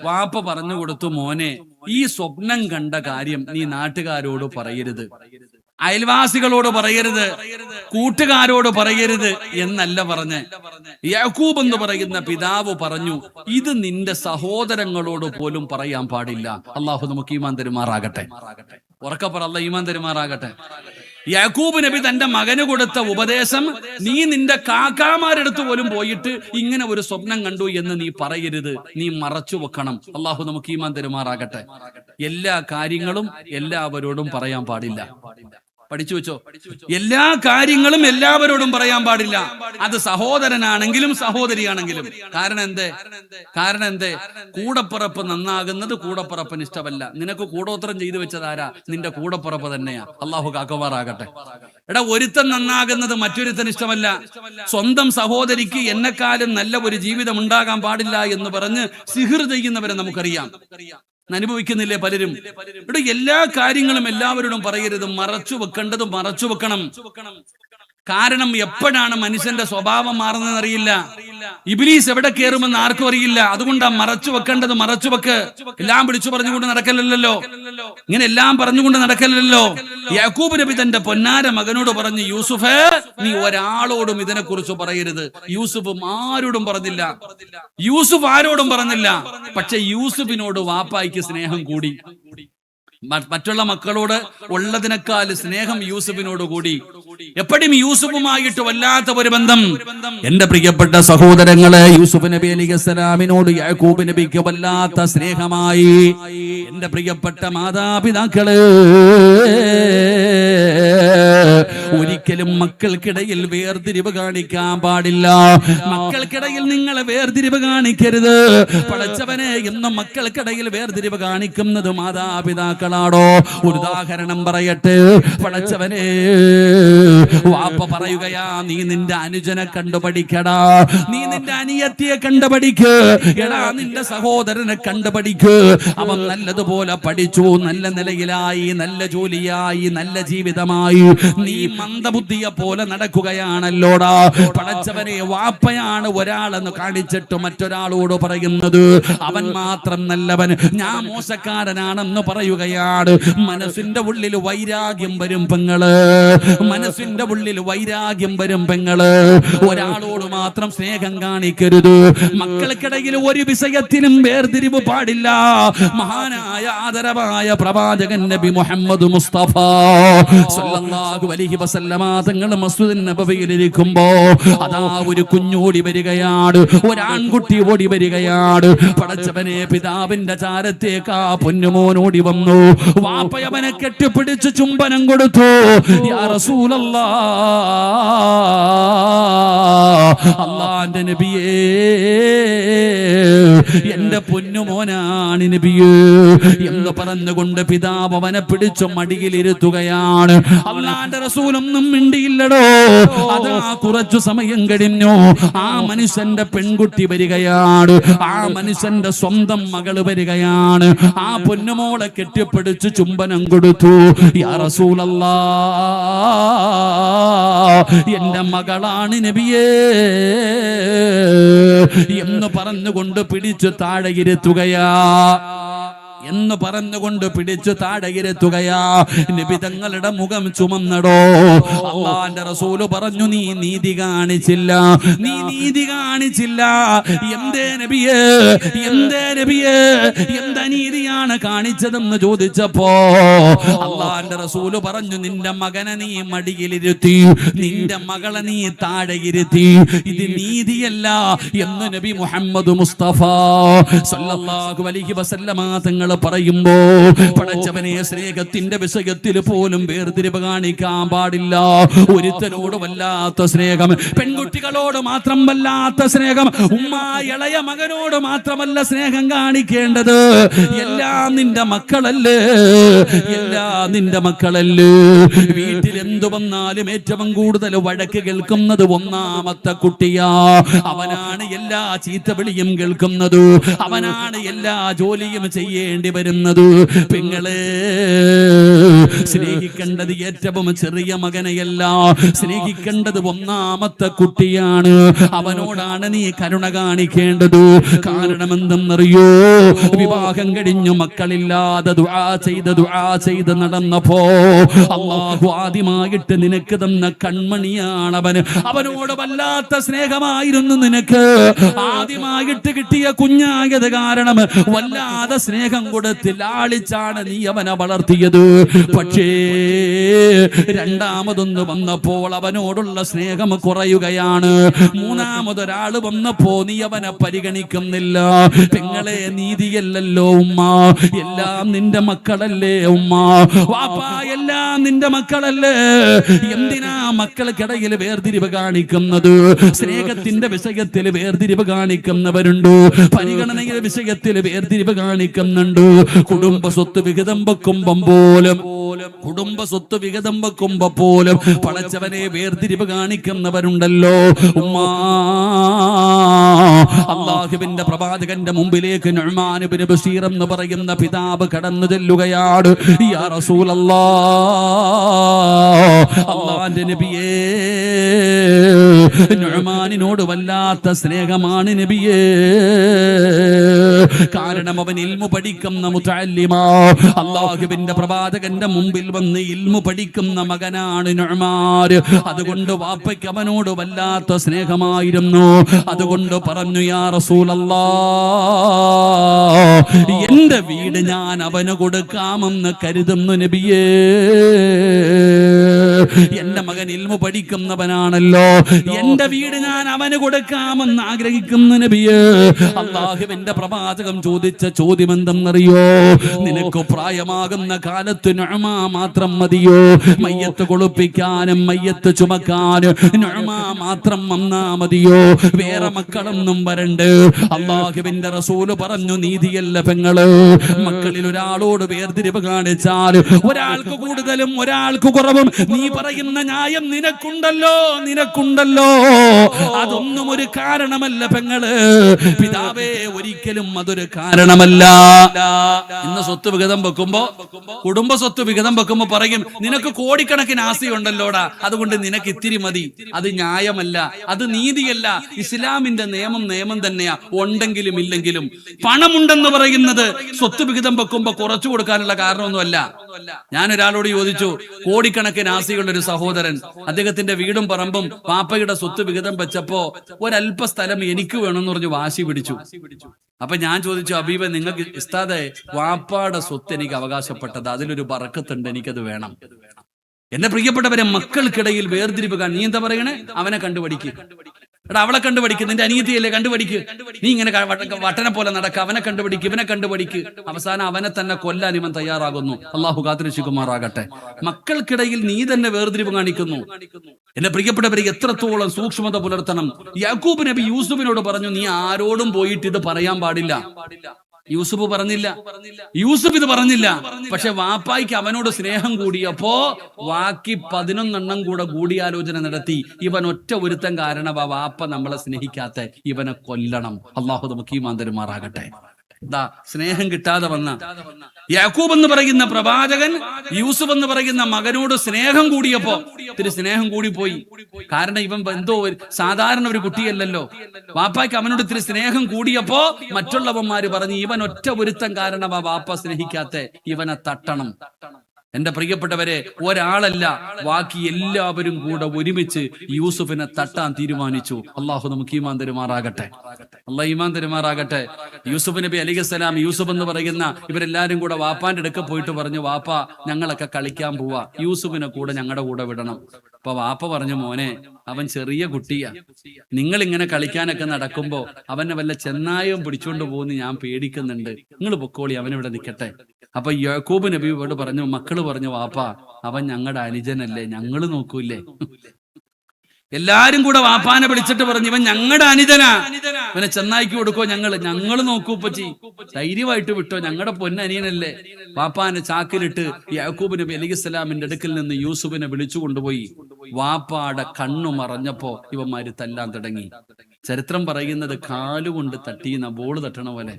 വാപ്പ പറഞ്ഞു കൊടുത്തു, മോനെ, ഈ സ്വപ്നം കണ്ട കാര്യം നീ നാട്ടുകാരോട് പറയരുത്, അയൽവാസികളോട് പറയരുത്, കൂട്ടുകാരോട് പറയരുത് എന്നല്ല പറഞ്ഞ്. യാക്കൂബ് എന്ന് പറയുന്ന പിതാവ് പറഞ്ഞു, ഇത് നിന്റെ സഹോദരങ്ങളോട് പോലും പറയാൻ പാടില്ല. അള്ളാഹു നമുക്ക് ഈമാൻ തരുമാറാകട്ടെ. ഉറക്കപ്പറ, അല്ലാഹു ഈമാൻ തരുമാറാകട്ടെ. യാക്കൂബ് നബി തന്റെ മകന് കൊടുത്ത ഉപദേശം, നീ നിന്റെ കാക്കാമാരെടുത്ത് പോലും പോയിട്ട് ഇങ്ങനെ ഒരു സ്വപ്നം കണ്ടു എന്ന് നീ പറയരുത്, നീ മറച്ചു വെക്കണം. അള്ളാഹു നമുക്ക് ഈമാൻ തരുമാറാകട്ടെ. എല്ലാ കാര്യങ്ങളും എല്ലാവരോടും പറയാൻ പാടില്ല. പഠിച്ചു വെച്ചോ, എല്ലാ കാര്യങ്ങളും എല്ലാവരോടും പറയാൻ പാടില്ല. അത് സഹോദരനാണെങ്കിലും സഹോദരിയാണെങ്കിലും. കാരണം എന്തേ? കൂടപ്പുറപ്പ് നന്നാകുന്നത് കൂടപ്പുറപ്പിന് ഇഷ്ടമല്ല. നിനക്ക് കൂടോത്രം ചെയ്തു വെച്ചതാരാ? നിന്റെ കൂടപ്പുറപ്പ് തന്നെയാ. അള്ളാഹു കാക്കുമാറാകട്ടെ. എടാ, ഒരുത്തൻ നന്നാകുന്നത് മറ്റൊരുത്തൻ ഇഷ്ടമല്ല. സ്വന്തം സഹോദരിക്ക് എന്നെക്കാളും നല്ല ഒരു ജീവിതം ഉണ്ടാകാൻ പാടില്ല എന്ന് പറഞ്ഞ് സിഹിർ ചെയ്യുന്നവരെ നമുക്കറിയാം, അനുഭവിക്കുന്നില്ലേ പലരും. ഇവിടെ എല്ലാ കാര്യങ്ങളും എല്ലാവരോടും പറയരുത്, മറച്ചു വെക്കേണ്ടത് മറച്ചു വെക്കണം. കാരണം എപ്പോഴാണ് മനുഷ്യന്റെ സ്വഭാവം മാറുന്നതെന്ന് അറിയില്ല. ഇബ്ലീസ് എവിടെ കയറുമെന്ന് ആർക്കും അറിയില്ല. അതുകൊണ്ടാ മറച്ചു വെക്കേണ്ടത് മറച്ചു വെക്ക്. എല്ലാം വിളിച്ചു പറഞ്ഞുകൊണ്ട് നടക്കലല്ലോ, ഇങ്ങനെ എല്ലാം പറഞ്ഞുകൊണ്ട് നടക്കലല്ലോ. യാക്കൂബ് നബി തന്റെ പൊന്നാര മകനോട് പറഞ്ഞു, യൂസുഫ്, നീ ഒരാളോടും ഇതിനെ കുറിച്ച് പറയരുത്. യൂസുഫ് ആരോടും പറഞ്ഞില്ല, യൂസുഫ് ആരോടും പറഞ്ഞില്ല. പക്ഷെ യൂസുഫിനോട് വാപ്പായ്ക്ക് സ്നേഹം കൂടി. മറ്റുള്ള മക്കളോട് ഉള്ളതിനേക്കാൾ സ്നേഹം യൂസുഫിനോട് കൂടി. എപ്പോഴും യൂസുഫുമായിട്ട് വല്ലാത്ത ഒരു ബന്ധം. എന്റെ പ്രിയപ്പെട്ട സഹോദരങ്ങളെ, യൂസുഫ് നബി അലൈഹിസ്സലാമിനോട് യാക്കൂബ് നബിക്ക് വല്ലാത്ത സ്നേഹമായി. എന്റെ പ്രിയപ്പെട്ട മാതാപിതാക്കള്, ഒരിക്കലും മക്കൾക്കിടയിൽ വേർതിരിവ് കാണിക്കാൻ പാടില്ല. മക്കൾക്കിടയിൽ നിങ്ങൾ വേർതിരിവ് കാണിക്കരുത്. പടച്ചവനെ, ഇന്ന് മക്കൾക്കിടയിൽ വേർതിരിവ് കാണിക്കുന്നത് മാതാപിതാക്കളാണോ? ഒരു ഉദാഹരണം പറയട്ടെ. പടച്ചവനെ, വാപ്പ പറയുകയാ, നീ നിന്റെ അനുജനെ കണ്ടുപഠിക്കടാ, നീ നിന്റെ അനിയത്തിയെ കണ്ടുപഠിക്ക്, എടാ നിന്റെ സഹോദരനെ കണ്ടുപഠിക്ക്. അവൻ നല്ലതുപോലെ പഠിച്ചു, നല്ല നിലയിലായി, നല്ല ജോലിയായി, നല്ല ജീവിതമായി. നീ മന്ദബുദ്ധിയെ പോലെ നടക്കുകയാണല്ലോടാ. പടച്ചവനെ, വാപ്പയാണ് ഒരാളെന്ന് കാണിച്ചിട്ട് മറ്റൊരാളോട് പറയുന്നത് അവൻ മാത്രം നല്ലവൻ, ഞാൻ മോശക്കാരനാണെന്ന് പറയുകയാണ്. മനസ്സിന്റെ ഉള്ളിൽ വൈരാഗ്യം വരും പെങ്ങള്, മനസ്സിന്റെ ഉള്ളിൽ വൈരാഗ്യം വരും പെങ്ങള്. ഒരാളോട് മാത്രം സ്നേഹം കാണിക്കരുത്. മക്കൾക്കിടയിൽ ഒരു വിഷയത്തിനും വേർതിരിവ് പാടില്ല. മഹാനായ ആദരവായ പ്രവാചകൻ നബി മുഹമ്മദ് മുസ്തഫ സല്ലല്ലാഹു അലൈഹി വസല്ലമ തങ്ങൾ മസ്ജിദുൻ നബവിയിൽ ഇരിക്കുമ്പോ അതാ ഒരു കുഞ്ഞോടി വരികയാണ്, ഒരാൺകുട്ടി ഓടി വരികയാണ്. പടച്ചവനെ, പിതാവിന്റെ ചാരത്തേക്ക് ആ പൊന്നുമോനോടി വന്നു. വാപ്പയവനെ കെട്ടിപ്പിടിച്ച് ചുംബനം കൊടുത്തു. യാ റസൂലല്ലാഹ്, അല്ലാഹുവിന്റെ നബിയേ, എന്റെ പൊന്നുമോനാണ് നബിയേ എന്ന് പറഞ്ഞുകൊണ്ട് പിതാവ് അവനെ പിടിച്ചു മടിയിലിരുത്തുകയാണ്. അല്ലാഹുവിന്റെ റസൂലൊന്നും മിണ്ടിയില്ലടോ. അതാ കുറച്ചു സമയം കഴിഞ്ഞു, ആ മനുഷ്യന്റെ പെൺകുട്ടി വരികയാണ്, ആ മനുഷ്യന്റെ സ്വന്തം മകള് വരികയാണ്. ആ പൊന്നുമോളെ കെട്ടിപ്പിടിച്ച് ചുംബനം കൊടുത്തു. യാ റസൂലല്ലാഹ്, എന്റെ മകളാണ് നബിയേ എന്ന് പറഞ്ഞുകൊണ്ട് പിടിച്ചു താഴെ ഇരുത്തുകയാ, എന്ന് പറഞ്ഞുകൊണ്ട് പിടിച്ചു താഴെ ഇരുത്തുകയാ. നബി തങ്ങളുടെ മുഖം ചുമന്നടോ. അല്ലാഹുവിന്റെ റസൂല് പറഞ്ഞു, നീ നീതി കാണിച്ചില്ല, നീ നീതി കാണിച്ചില്ല. എന്തേ നബിയേ, എന്തേ നബിയേ, എന്താ നീതിയാണ് കാണിച്ചതെന്ന് ചോദിച്ചപ്പോ അല്ലാഹുവിന്റെ റസൂല് പറഞ്ഞു, നിന്റെ മകനെ നീ മടിയിലിരുത്തി, നിന്റെ മകളെ നീ താഴെ ഇരുത്തി, ഇത് നീതിയല്ല എന്ന് നബി മുഹമ്മദ് മുസ്തഫ സല്ലല്ലാഹു അലൈഹി വസല്ലമ തങ്ങൾ പറയുമ്പോ, പടച്ചവനെ, സ്നേഹത്തിന്റെ വിഷയത്തിൽ പോലും വേർതിരിവ് കാണിക്കാൻ പാടില്ല. ഒരുത്തനോട് വല്ലാത്ത സ്നേഹം, പെൺകുട്ടികളോട് മാത്രം വല്ലാത്ത സ്നേഹം, ഉമ്മ ഇളയ മകനോട് മാത്രമല്ല സ്നേഹം കാണിക്കേണ്ടത്. എല്ലാം നിന്റെ മക്കളല്ലേ, എല്ലാം നിന്റെ മക്കളല്ലേ. വീട്ടിൽ എന്തു വന്നാലും ഏറ്റവും കൂടുതൽ വഴക്ക് കേൾക്കുന്നത് ഒന്നാമത്തെ കുട്ടിയാ. അവനാണ് എല്ലാ ചീത്തവിളിയും കേൾക്കുന്നത്, അവനാണ് എല്ലാ ജോലിയും ചെയ്യേണ്ടത് വരുന്നത്. പെങ്ങളെ, സ്നേഹിക്കേണ്ടത് ഏറ്റവും ചെറിയ മകനെയല്ല, സ്നേഹിക്കേണ്ടത് ഒന്നാമത്തെ കുട്ടിയാണ്. അവനോടാണ് നീ കരുണ കാണിക്കേണ്ടത്. കാരണം എന്തെന്നറിയോ? വിവാഹം കഴിഞ്ഞു മക്കളില്ലാതെ ദുആ ചെയ്ത് നടന്നപ്പോ അല്ലാഹു ആദ്യമായിട്ട് നിനക്ക് തന്ന കൺമണിയാണ് അവന്. അവനോട് വല്ലാത്ത സ്നേഹമായിരുന്നു നിനക്ക്. ആദ്യമായിട്ട് കിട്ടിയ കുഞ്ഞായത് കാരണം വല്ലാതെ സ്നേഹം കൊടുത്ത് ലാളിച്ചാണ് നീ അവനെ വളർത്തിയത്. പക്ഷേ രണ്ടാമതൊന്ന് വന്നപ്പോൾ അവനോടുള്ള സ്നേഹം കുറയുകയാണ്. മൂന്നാമതൊരാള് വന്നപ്പോ നീ അവനെ പരിഗണിക്കുന്നില്ല. പെങ്ങളെ, നീതിയല്ലല്ലോ ഉമ്മ, എല്ലാം നിന്റെ മക്കളല്ലേ ഉമ്മ, വാപ്പ എല്ലാം നിന്റെ മക്കളല്ലേ. എന്തിനാ മക്കൾക്കിടയിൽ വേർതിരിവ് കാണിക്കുന്നത്? സ്നേഹത്തിന്റെ വിഷയത്തിൽ വേർതിരിവ് കാണിക്കുന്നവരുണ്ട്, പരിഗണനയുടെ വിഷയത്തിൽ വേർതിരിവ് കാണിക്കുന്നുണ്ട്. കുടുംബ സ്വത്ത് വിഹിതം വെക്കുമ്പം പോലും, കുടുംബ സ്വത്ത് വിഹിതം വെക്കുമ്പോ പോലും പടച്ചവനെ വേർതിരിവ് കാണിക്കുന്നവരുണ്ടല്ലോ ഉമ്മ. അല്ലാഹുവിന്റെ പ്രവാചകന്റെ മുമ്പിലേക്ക് നുഅ്മാൻ ഇബ്നു ബശീർ എന്ന് പറയുന്ന പിതാവ് കടന്നു ചെല്ലുകയാണ്. യാ റസൂലല്ലാഹ്, അല്ലാഹുവിന്റെ നബിയേ, നുഅ്മാനിനോട് വല്ലാത്ത സ്നേഹമാണ് നബിയേ. കാരണം അവൻ ഇൽമു പഠിക്കുന്ന മുതഅല്ലിമാ. അല്ലാഹുവിന്റെ പ്രവാചകന്റെ മുമ്പിൽ വന്ന് ഇൽമു പഠിക്കുന്ന മകനാണ് നുഅ്മാൻ. അതുകൊണ്ട് വാപ്പയ്ക്ക് അവനോട് വല്ലാത്ത സ്നേഹമായിരുന്നു. അതുകൊണ്ട് പറഞ്ഞു, യാ റസൂലല്ലാഹ്, എന്റെ വീട് ഞാൻ അവന് കൊടുക്കാമെന്ന് കരുതുന്നു നബിയേ. എന്റെ മകൻ ഇൽമു പഠിക്കുന്നവനാണല്ലോ, എന്റെ വീട് ഞാൻ അവന് കൊടുക്കാമെന്ന് ആഗ്രഹിക്കുന്ന നബിയേ, അല്ലാഹുവിന്റെ പ്രവാചകം ചോദിച്ച ചോദ്യം എന്തെന്നറിയോ? നിനക്ക് പ്രായമാകുന്ന കാലത്ത് നുഅ്മ മാത്രം മതിയോ? മയ്യത്ത് കുളിപ്പിക്കാനും മയ്യത്ത് ചുമക്കാനും നുഅ്മ മാത്രം വന്നാ മതിയോ? വേറെ മക്കളൊന്നും വരണ്ട്? അല്ലാഹുവിന്റെ റസൂല് പറഞ്ഞു, നീതിയല്ല പെങ്ങള്. മക്കളിൽ ഒരാളോട് വേർതിരിവ് കാണിച്ചാൽ ഒരാൾക്ക് കൂടുതലും ഒരാൾക്ക് കുറവും നീ പറയുന്ന ന്യായം നിനക്കുണ്ടല്ലോ. അതൊന്നും ഒരു കാരണമല്ല പെങ്ങള്. പിതാവേ, ഒരിക്കലും അതൊരു കാരണമല്ല. ഇന്ന് സ്വത്ത് വിഹിതം വെക്കുമ്പോ, കുടുംബ സ്വത്ത് വിഹിതം വെക്കുമ്പോ പറയും, നിനക്ക് കോടിക്കണക്കിന് ആസ്തിയുണ്ടല്ലോടാ, അതുകൊണ്ട് നിനക്ക് ഇത്തിരി മതി. അത് ന്യായമല്ല, അത് നീതിയല്ല. ഇസ്ലാമിന്റെ നിയമം തന്നെയാ, ഉണ്ടെങ്കിലും ഇല്ലെങ്കിലും. പണമുണ്ടെന്ന് പറയുന്നത് സ്വത്ത് വിഹിതം വെക്കുമ്പോ കുറച്ചു കൊടുക്കാനുള്ള കാരണമൊന്നുമല്ല. ഞാൻ ഒരാളോട് ചോദിച്ചു, കോടിക്കണക്കിന് ആസ്തിയുള്ള ഒരു സഹോദരൻ, അദ്ദേഹത്തിന്റെ വീടും പറമ്പും പാപ്പയുടെ സ്വത്ത് വിഹിതം വെച്ചപ്പോ ഒരല്പ സ്ഥലം എനിക്ക് വേണമെന്ന് പറഞ്ഞു വാശി പിടിച്ചു. അപ്പൊ ഞാൻ ചോദിച്ചു, അബീബ, നിങ്ങൾക്ക് ഉസ്താദേ, വാപ്പാടെ സ്വത്ത് എനിക്ക് അവകാശപ്പെട്ടത്, അതിലൊരു ബറക്കത്തുണ്ട്, എനിക്കത് വേണം. എന്റെ പ്രിയപ്പെട്ടവരെ, മക്കൾക്കിടയിൽ വേർതിരിവ് നീ എന്താ പറയണേ? അവനെ കണ്ടുപഠിക്ക്, എടാ അവളെ കണ്ടുപഠിക്ക്, നിന്റെ അനിയത്തിയല്ലേ, കണ്ടുപഠിക്ക്. നീ ഇങ്ങനെ വട്ടനെ പോലെ നടക്ക, അവനെ കണ്ടുപഠിക്ക്, ഇവനെ കണ്ടുപഠിക്ക്. അവസാനം അവനെ തന്നെ കൊല്ലാൻ ഇവൻ തയ്യാറാകുന്നു. അള്ളാഹു കാത്തുരക്ഷിക്കുമാറാകട്ടെ. മക്കൾക്കിടയിൽ നീ തന്നെ വേർതിരിവ് കാണിക്കുന്നു. എന്റെ പ്രിയപ്പെട്ടവരെ, എത്രത്തോളം സൂക്ഷ്മത പുലർത്തണം. യാക്കൂബ് നബി യൂസുഫിനോട് പറഞ്ഞു, നീ ആരോടും പോയിട്ട് ഇത് പറയാൻ പാടില്ല. യൂസുഫ് ഇത് പറഞ്ഞില്ല. പക്ഷെ വാപ്പായ്ക്ക് അവനോട് സ്നേഹം കൂടിയപ്പോ ബാക്കി 11 കൂടെ കൂടിയാലോചന നടത്തി. ഇവൻ ഒറ്റ ഒരുത്തൻ കാരണം വാപ്പ നമ്മളെ സ്നേഹിക്കാത്ത, ഇവനെ കൊല്ലണം. അള്ളാഹു നമുക്ക് ഈമാൻ തരുമാറാകട്ടെ. സ്നേഹം കിട്ടാതെ വന്ന യാക്കൂബ് എന്ന് പറയുന്ന പ്രവാചകൻ യൂസുഫ് എന്ന് പറയുന്ന മകനോട് സ്നേഹം കൂടിയപ്പോ ഇത്തിരി സ്നേഹം കൂടിപ്പോയി. കാരണം ഇവൻ എന്തോ സാധാരണ ഒരു കുട്ടിയല്ലല്ലോ. വാപ്പായ്ക്ക് അവനോട് ഇത്തിരി സ്നേഹം കൂടിയപ്പോ മറ്റുള്ളവന്മാര് പറഞ്ഞു, ഇവൻ ഒറ്റ ഒരുത്തൻ കാരണമാ വാപ്പ സ്നേഹിക്കാത്ത, ഇവനെ തട്ടണം. എന്റെ പ്രിയപ്പെട്ടവരെ, ഒരാളല്ല, ബാക്കി എല്ലാവരും കൂടെ ഒരുമിച്ച് യൂസുഫിനെ തട്ടാൻ തീരുമാനിച്ചു. അള്ളാഹു നമുക്ക് ഈമാൻ തരുമാറാകട്ടെ. യൂസുഫ് നബി അലൈഹിസ്സലാം, യൂസുഫ് എന്ന് പറയുന്ന ഇവരെല്ലാരും കൂടെ വാപ്പാന്റെ അടുക്ക പോയിട്ട് പറഞ്ഞു, വാപ്പ, ഞങ്ങളൊക്കെ കളിക്കാൻ പോവാ, യൂസുഫിനെ കൂടെ ഞങ്ങളുടെ കൂടെ വിടണം. അപ്പൊ വാപ്പ പറഞ്ഞു, മോനെ, അവൻ ചെറിയ കുട്ടിയാ, നിങ്ങൾ ഇങ്ങനെ കളിക്കാനൊക്കെ നടക്കുമ്പോ അവനെ വല്ല ചെന്നായും പിടിച്ചോണ്ട് പോകുന്ന ഞാൻ പേടിക്കുന്നുണ്ട്, നിങ്ങൾ പൊക്കോളി, അവനിവിടെ നിൽക്കട്ടെ. അപ്പൊ യാക്കൂബ് നബിയോട് പറഞ്ഞു, മക്കള് പറഞ്ഞു, വാപ്പ, അവൻ ഞങ്ങളുടെ അനുജനല്ലേ, ഞങ്ങള് നോക്കൂലേ. എല്ലാരും കൂടെ വാപ്പാനെ വിളിച്ചിട്ട് പറഞ്ഞു, ഇവൻ ഞങ്ങളുടെ അനുജനാ, ഇവനെ ചെന്നായിക്ക് കൊടുക്കോ, ഞങ്ങള് നോക്കൂ ഉപ്പച്ചി, ധൈര്യമായിട്ട് വിട്ടോ, ഞങ്ങളുടെ പൊന്നനിയനല്ലേ. വാപ്പാനെ ചാക്കിലിട്ട് യാക്കൂബ് നബി അലൈഹിസ്സലാമിന്റെ അടുക്കൽ നിന്ന് യൂസുഫിനെ വിളിച്ചു കൊണ്ടുപോയി. വാപ്പാടെ കണ്ണു മറഞ്ഞപ്പോ ഇവന്മാര് തല്ലാൻ തുടങ്ങി. ചരിത്രം പറയുന്നത് കാലുകൊണ്ട് തട്ടിയുന്ന ബോള് തട്ടണ പോലെ.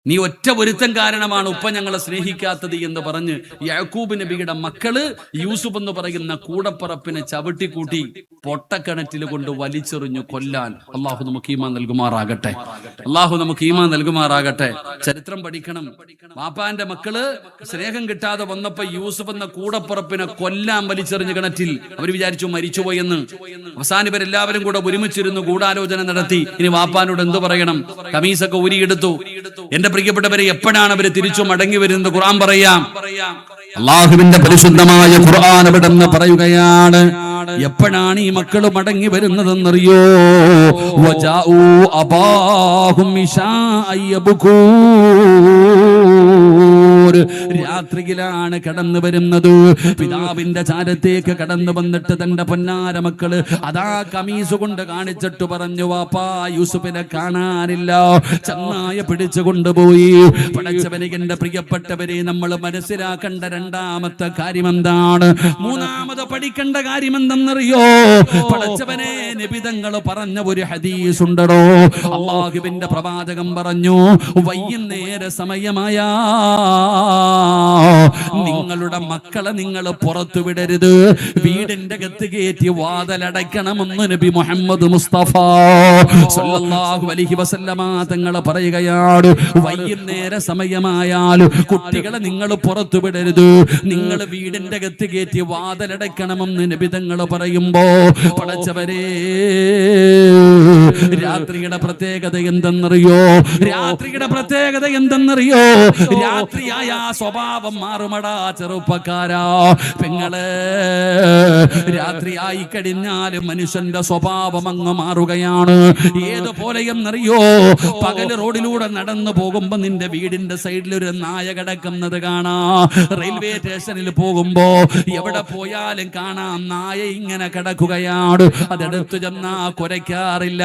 നീ ഒറ്റ ഒരുത്തൻ കാരണമാണ് ഉപ്പ ഞങ്ങളെ സ്നേഹിക്കാത്തത് എന്ന് പറഞ്ഞ് യാക്കൂബ് നബിയുടെ മക്കള് യൂസുഫ് എന്ന് പറയുന്ന കൂടപ്പറപ്പിനെ ചവിട്ടിക്കൂട്ടി പൊട്ടക്കിണറ്റിൽ കൊണ്ട് വലിച്ചെറിഞ്ഞു കൊല്ലാൻ. അള്ളാഹു നമുക്ക് ഈമാൻ നൽകുമാറാകട്ടെ. ചരിത്രം പഠിക്കണം. വാപ്പാന്റെ മക്കള് സ്നേഹം കിട്ടാതെ വന്നപ്പോ യൂസുഫ് എന്ന കൂടപ്പറപ്പിനെ കൊല്ലാൻ വലിച്ചെറിഞ്ഞു കിണറ്റിൽ. അവർ വിചാരിച്ചു മരിച്ചുപോയെന്ന്. അവസാനം ഇവരെല്ലാവരും കൂടെ ഒരുമിച്ചിരുന്നു ഗൂഢാലോചന നടത്തി. ഇനി വാപ്പാനോട് എന്തു പറയണം? കമീസൊക്കെ ഊരിയെടുത്തു. എന്റെ പ്രിയപ്പെട്ടവരെ, എപ്പോഴാണ് അവര് തിരിച്ചു മടങ്ങി വരുന്നത്? ഖുർആൻ പറയാം. അല്ലാഹുവിന്റെ പരിശുദ്ധമായ ഖുർആൻ അവിടെ നിന്ന് പറയുകയാണ്, എപ്പോഴാണ് ഈ മക്കൾ മടങ്ങി വരുന്നതെന്നറിയോ? വജാഊ അബാഹും ഇശാഅൻ യബ്കൂർ. രാത്രിയിലാണ് കടന്നു വരുന്നത്. പിതാവിന്റെ ചാരത്തേക്ക് കടന്നു വന്നിട്ട് തന്റെ പൊന്നാര മക്കള് അതാ കമീസ് കൊണ്ട് കാണിച്ചിട്ട് പറഞ്ഞു, വാപ്പാ, യൂസുഫിനെ കാണാനില്ല. ചങ്ങായ പിടിച്ചു കൊണ്ടുപോയി. പടച്ചവനെ, എന്റെ പ്രിയപ്പെട്ടവരെ, നമ്മൾ മനസ്സിലാക്കേണ്ട രണ്ടാമത്തെ കാര്യം എന്താണ്? മൂന്നാമത് പഠിക്കേണ്ട കാര്യം എന്തെന്നറിയോ? പടച്ചവനെ, നബിതങ്ങൾ പറഞ്ഞ ഒരു ഹദീസ് ഉണ്ടോ? അല്ലാഹുവിന്റെ പ്രവാചകൻ പറഞ്ഞു, വൈകുന്നേര സമയമായ നിങ്ങളുടെ മക്കളെ നിങ്ങൾ പുറത്തു വിടരുത്, വീടിന്റെ അകത്ത് കയറ്റി വാതിലടയ്ക്കണമെന്ന് നബി മുഹമ്മദ് മുസ്തഫ സല്ലല്ലാഹു അലൈഹി വസല്ലമ തങ്ങൾ പറയുകയാണ്. വൈകുന്നേര സമയമായാൽ കുട്ടികളെ നിങ്ങൾ പുറത്തു വിടരുത്, നിങ്ങൾ വീടിന്റെ അകത്ത് കയറ്റി വാതിലടയ്ക്കണമെന്ന് നബി തങ്ങൾ പറയുമ്പോ, പടച്ചവരെ, രാത്രിയുടെ പ്രത്യേകത എന്തെന്നറിയോ? രാത്രിയുടെ പ്രത്യേകത എന്തെന്നറിയോ? രാത്രിയായ സ്വഭാവം മാറുമടാ ചെറുപ്പക്കാരാ പെങ്ങളെ. രാത്രിയായി കഴിഞ്ഞാൽ മനുഷ്യന്റെ സ്വഭാവം അങ്ങ് മാറുകയാണ്. ഏതുപോലെ എന്നറിയോ? പകല് റോഡിലൂടെ നടന്നു പോകുമ്പോ നിന്റെ വീടിന്റെ സൈഡിൽ ഒരു നായ കിടക്കുന്നത് കാണാ. റെയിൽവേ സ്റ്റേഷനിൽ പോകുമ്പോ എവിടെ പോയാലും കാണാം നായ ഇങ്ങനെ കിടക്കുകയാണ്. അതെടുത്തു ചെന്നാ കുരയ്ക്കാറില്ല.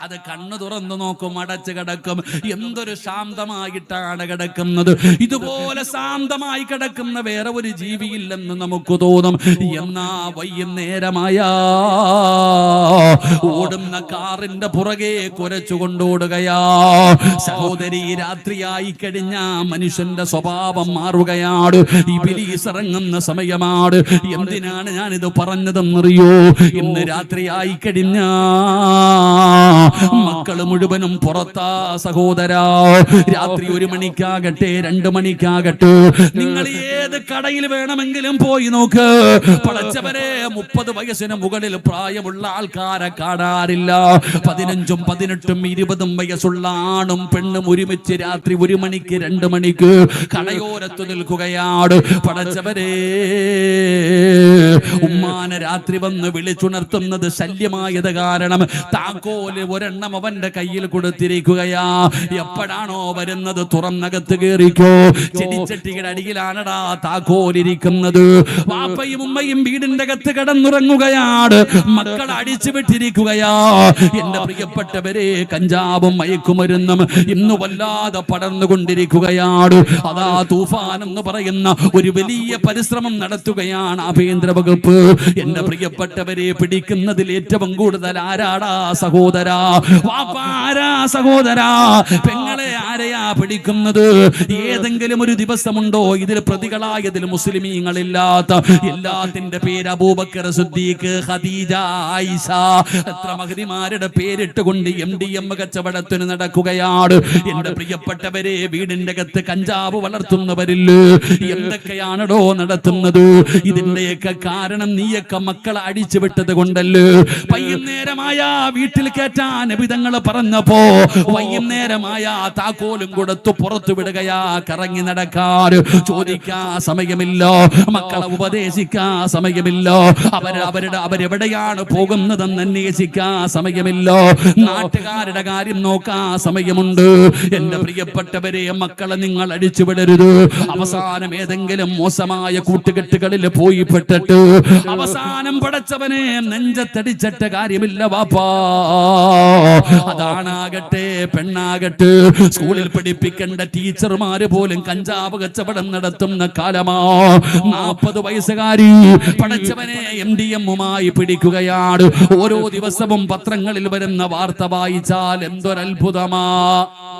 അത് കണ്ണു തുറന്നു നോക്കും, അടച്ചു കിടക്കും. എന്തൊരു ശാന്തമായിട്ടാണ് കിടക്കുന്നത്. ഇതുപോലെ ശാന്തമായി കിടക്കുന്ന വേറെ ഒരു ജീവിയില്ലെന്ന് നമുക്ക് തോന്നും. എന്നാ വൈകുന്നേരമായ ഓടുന്ന കാറിന്റെ പുറകെ കുരച്ചു കൊണ്ടോടുകയാ. സഹോദരി, രാത്രിയായി കഴിഞ്ഞ മനുഷ്യന്റെ സ്വഭാവം മാറുകയാണ്. ഇബ്ലീസ് ഇറങ്ങുന്ന സമയമാണ്. എന്തിനാണ് ഞാനിത് പറഞ്ഞതെന്നറിയോ? ഇന്ന് രാത്രിയായി കഴിഞ്ഞ മക്കള് മുഴുവനും പുറത്താ സഹോദരാ. രാത്രി 1 മണിക്കാകട്ടെ 2 മണിക്കാകട്ടെ നിങ്ങൾ ഏത് കടയിൽ വേണമെങ്കിലും പോയി നോക്ക്. പടച്ചവരെ 30 വയസ്സിന് മുകളിൽ പ്രായമുള്ള ആൾക്കാരെ കാണാറില്ല. 15ഉം 18ഉം 20ഉം വയസ്സുള്ള ആണും പെണ്ണും ഒരുമിച്ച് രാത്രി 1 മണിക്ക് 2 മണിക്ക് കടയോരത്ത് നിൽക്കുകയാണ്. പടച്ചവരെ, ഉമ്മാനെ രാത്രി വന്ന് വിളിച്ചുണർത്തുന്നത് ശല്യമായത് കാരണം താക്കോല് ഒരെണ്ണം അവന്റെ കയ്യിൽ കൊടുത്തിരിക്കുകയാ. എപ്പോഴാണോ വരുന്നത് തുറന്നകത്ത് കയറിക്കോ. ചെടിച്ചട്ടിയുടെ അടിയിലാണടാ താക്കോലിരിക്കുന്നത്. വാപ്പയും ഉമ്മയും വീടിന്റെ അകത്ത് കിടന്നുറങ്ങുകയാണ്. മക്കൾ അടിച്ചു വിട്ടിരിക്കുകയാ. എന്റെ പ്രിയപ്പെട്ടവരെ, കഞ്ചാവും മയക്കുമരുന്നും ഇന്ന് വല്ലാതെ പടർന്നുകൊണ്ടിരിക്കുകയാണ്. അതാ തൂഫാൻ എന്ന് പറയുന്ന ഒരു വലിയ പരിശ്രമം നടത്തുകയാണ് ആഭ്യന്തര വകുപ്പ്. എന്റെ പ്രിയപ്പെട്ടവരെ, പിടിക്കുന്നതിൽ ഏറ്റവും കൂടുതൽ ആരാടാ സഹോദരാ? വാപ്പ ആരാ സഹോദരാ? പെങ്ങളെ ആരെയാ പിടിക്കുന്നത്? ഏതെങ്കിലും ഒരു ദിവസമുണ്ടോ ഇതിൽ പ്രതികളായതിൽ മുസ്ലിമീങ്ങളില്ലാത്ത? എല്ലാത്തിന്റെ പേര് അബൂബക്കർ സിദ്ദീഖ്, ഖദീജ, ആയിഷ, എത്ര മഹദിമാരുടെ പേരിട്ടുകൊണ്ട് MDM കച്ചവടത്തിന് നടക്കുകയാണ്. എന്റെ പ്രിയപ്പെട്ടവരെ, വീടിന്റെ അകത്ത് കഞ്ചാവ് വളർത്തുന്നവരില്ലേ? എന്തൊക്കെയാണോ നടത്തുന്നത്? ഇതിന്റെയൊക്കെ കാരണം നീയൊക്കെ മക്കളെ അടിച്ചു വിട്ടത് കൊണ്ടല്ലേ? വൈകുന്നേരമായ വീട്ടിൽ കയറ്റാൻ നബിതങ്ങൾ പറഞ്ഞപ്പോ വൈകുന്നേരമായ താക്കോലും കൊടുത്തു പുറത്തു വിടുകയാ. കറങ്ങി നടക്കാൻ ചോദിക്കാ സമയമില്ല, മക്കളെ ഉപദേശിക്കാ സമയമില്ല, അവരെവിടെയാണ് പോകുന്നതെന്ന് അന്വേഷിക്കാ സമയമില്ല, നാട്ടുകാരുടെ കാര്യം നോക്കാ സമയമുണ്ട്. എന്റെ പ്രിയപ്പെട്ടവരെ, മക്കളെ നിങ്ങൾ അടിച്ചുവിടരുത്. അവസാനം ഏതെങ്കിലും മോശമായ കൂട്ടുകെട്ടുകളിൽ പോയി പെട്ടിട്ട് അവസാനം പടച്ചവനെ നെഞ്ചത്തടിച്ചിട്ട് കാര്യമില്ല വാപ്പാ. അതാണാകട്ടെ പെണ്ണാകട്ടെ, സ്കൂളിൽ പഠിപ്പിക്കേണ്ട ടീച്ചർമാര് പോലും കഞ്ചാവ് കച്ചവടം നടത്തുന്ന കാലമാ. 40 വയസ്സുകാരി പടച്ചവനെ MDMമായി പിടിക്കുകയാണ്. ഓരോ ദിവസവും പത്രങ്ങളിൽ വരുന്ന വാർത്ത വായിച്ചാൽ എന്തൊരത്ഭുതമാ.